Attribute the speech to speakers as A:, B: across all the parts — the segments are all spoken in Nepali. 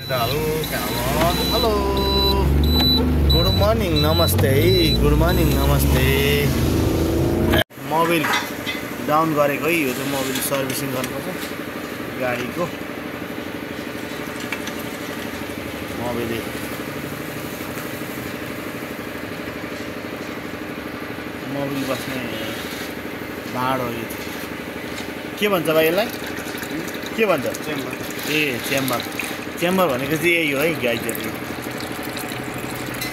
A: Hello, hello. Good morning, namaste. Good morning, namaste. Mobile down गरेको है यो चाहिँ मोबिल सर्भिसिङ गर्नुपर्छ गाडीको मोबिल बस्ने भाड हो यो के भन्छ भाइ यसलाई के भन्छ चेम्बर ए चेम्बर भनेको चाहिँ यही हो है गाइजहरु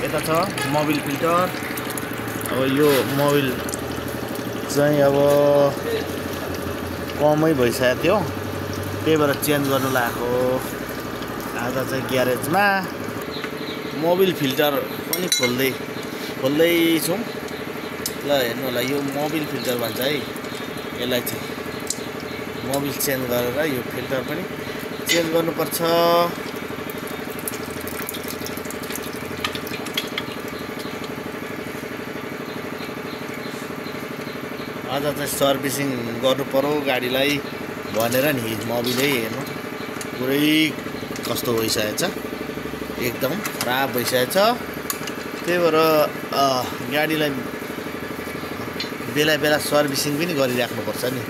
A: यता छ मोबिल फिल्टर अब यो मोबिल चाहिँ अब कमै भइसकेको थियो त्यही भएर चेन्ज गर्नु लागेको आज चाहिँ ग्यारेजमा मोबिल फिल्टर पनि खोल्दै छौं ल हेर्नु होला यो मोबिल फिल्टर भन्छ है यसलाई चाहिँ मोबिल चेन्ज गरेर यो फिल्टर पनि चेन्ज गर्नुपर्छ आज चाहिँ सर्भिसिङ गर्नु पर्यो गाडीलाई भनेर नि मोबिलै हेर्नु पुरै कस्तो भइसकेछ एकदम खराब भइसकेछ त्यही भएर गाडीलाई बेला सर्भिसिङ पनि गरिराख्नुपर्छ नि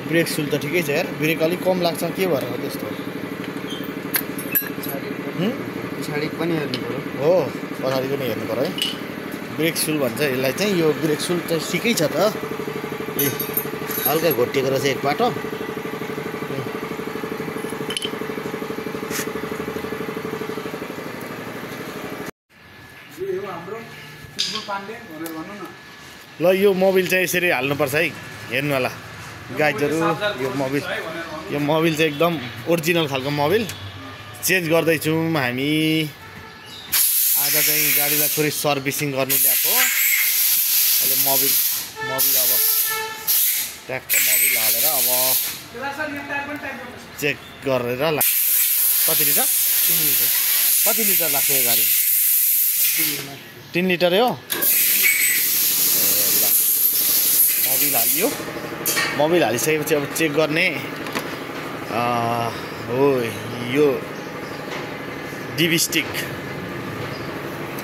A: ब्रेक सुल त ठिकै छ यार ब्रेक अलिक कम लाग्छ के भएर हो त्यस्तो
B: पछाडि पनि हेर्नु पर्यो
A: हो पछाडि पनि हेर्नु पर्यो है ब्रेक सुल भन्छ यसलाई चाहिँ यो ब्रेक सुल चाहिँ ठिकै छ त ए हल्का घोटिएको रहेछ एक पाटो ल यो मोबिल चाहिँ यसरी हाल्नुपर्छ है हेर्नु होला गाइजहरु यो मोबिल चाहिँ एकदम ओरिजिनल खालको मोबिल चेन्ज गर्दैछौँ हामी आज चाहिँ गाडीलाई थोरै सर्भिसिङ गर्नु ल्याएको अहिले मोबिल अब ट्याक्क मोबिल हालेर अब चेक गरेर कति लिटर लाग्छ यो गाडी 3 लिटरै हो मोबिल हालिसकेपछि अब चेक गर्ने हो यो डिभी स्टिक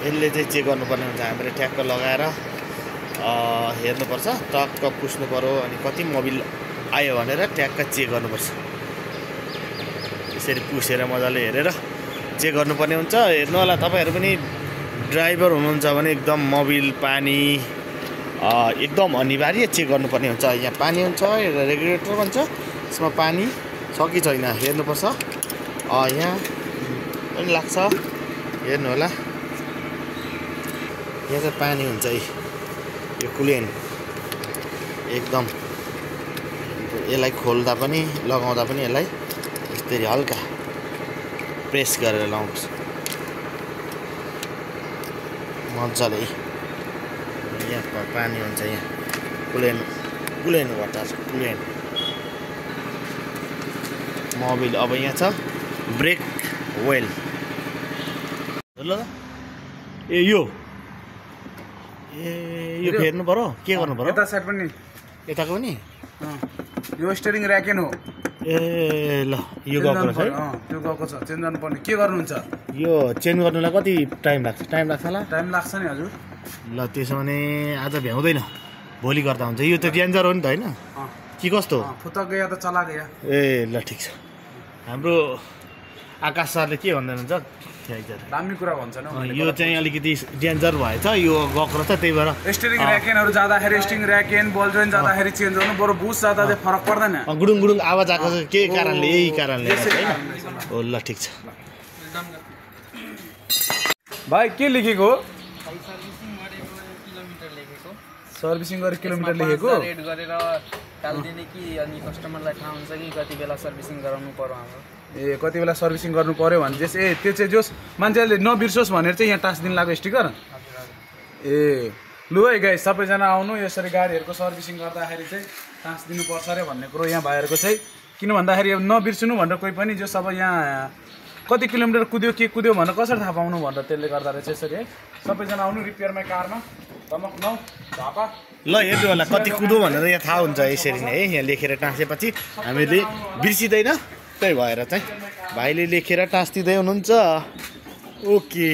A: यसले चाहिँ चेक गर्नुपर्ने हुन्छ हामीले ठ्याक्क लगाएर हेर्नुपर्छ टक्क पुस्नु पर्यो अनि कति मोबिल आयो भनेर ट्याक्क चेक गर्नुपर्छ यसरी पुसेर मजाले हेरेर चेक गर्नुपर्ने हुन्छ हेर्नु होला तपाईहरु पनि ड्राइभर हुनुहुन्छ भने एकदम मोबिल पानी एकदम अनिवार्य चेक गर्नुपर्ने हुन्छ यहाँ पानी हुन्छ रेगुलेटर भन्छ यसमा पानी छ कि छैन हेर्नुपर्छ यहाँ पनि लाग्छ हेर्नु होला यहाँ चाहिँ पानी हुन्छ है यो कुलेन एकदम यसलाई खोल्दा पनि लगाउँदा पनि यसलाई यसरी हल्का प्रेस गरेर लगाउनुपर्छ मजाले यहाँ पानी हुन्छ यहाँ कुलेन वाटर कुलेन मोबिल अब यहाँ छ ब्रेक वेल ल ए यो फेर्नु पर्यो के गर्नु पर्यो
B: यता साइड पनि
A: यताको पनि
B: यो स्टियरिङ र्याकेन हो
A: ए ल यो गएको छ है
B: त्यो गएको छ चेन्ज गर्नुपर्ने के गर्नुहुन्छ
A: यो चेन्ज गर्नुलाई कति टाइम लाग्छ होला
B: टाइम लाग्छ नि हजुर
A: ल त्यसो भने आज भ्याउँदैन भोलि गर्दा हुन्छ यो त डेन्जर हो नि त हैन के कस्तो
B: फुटक गया त चला गया
A: ए ल ठिक छ हाम्रो आकाश सरले के भन्नुहुन्छ
B: दामी कुरा भन्छ न
A: यो चाहिँ अलिकति डेन्जर भएछ यो गएको रहेछ त्यही भएर
B: स्टियरिङ र्याकेनहरु जाँदाखेरि स्टियरिङ र्याकेन बल जोइन जाँदाखेरि चेन्ज गर्नु बरु बुस जाँदा चाहिँ फरक पर्दैन
A: गुडुङ आवाज आएको छ के कारणले यही कारणले हैन हो ल ठिक छ
B: भाइ के लेखेको सर्भिसिङ गरेर किलोमिटर लेखेको
C: रेट गरेर टाल्दिने कि अनि कस्टमरलाई थाहा हुन्छ कि कति बेला सर्भिसिङ गराउनु पर्यो हाम्रो
B: ए कति बेला सर्भिसिङ गर्नु पर्यो भने चाहिँ ए त्यो चाहिँ जोस मान्छेले नबिर्सोस् भनेर चाहिँ यहाँ टाँसिदिनु लाग्यो स्टिकर ए लु है गाइस सबैजना आउनु यसरी गाडीहरुको सर्भिसिङ गर्दाखेरि चाहिँ टाँसिदिनु पर्छ रे भन्ने कुरो यहाँ भाइहरुको चाहिँ किन भन्दाखेरि नबिर्सनु भनेर कोही पनि जो सब यहाँ कति किलोमिटर कुद्यो के कुद्यो भनेर कसरी थाहा पाउनु भनेर त्यसले गर्दा रहेछ यसरी है सबैजना आउनु रिपेयरमा कारमा धमक 9 झापा
A: ल हेर्नु होला कति कुदो भनेर यहाँ थाहा हुन्छ यसरी नै है यहाँ लेखेर टाँसेपछि हामीले बिर्सिँदैन त्यही भएर चाहिँ भाइले लेखेर टाँसिदिँदै हुनुहुन्छ ओके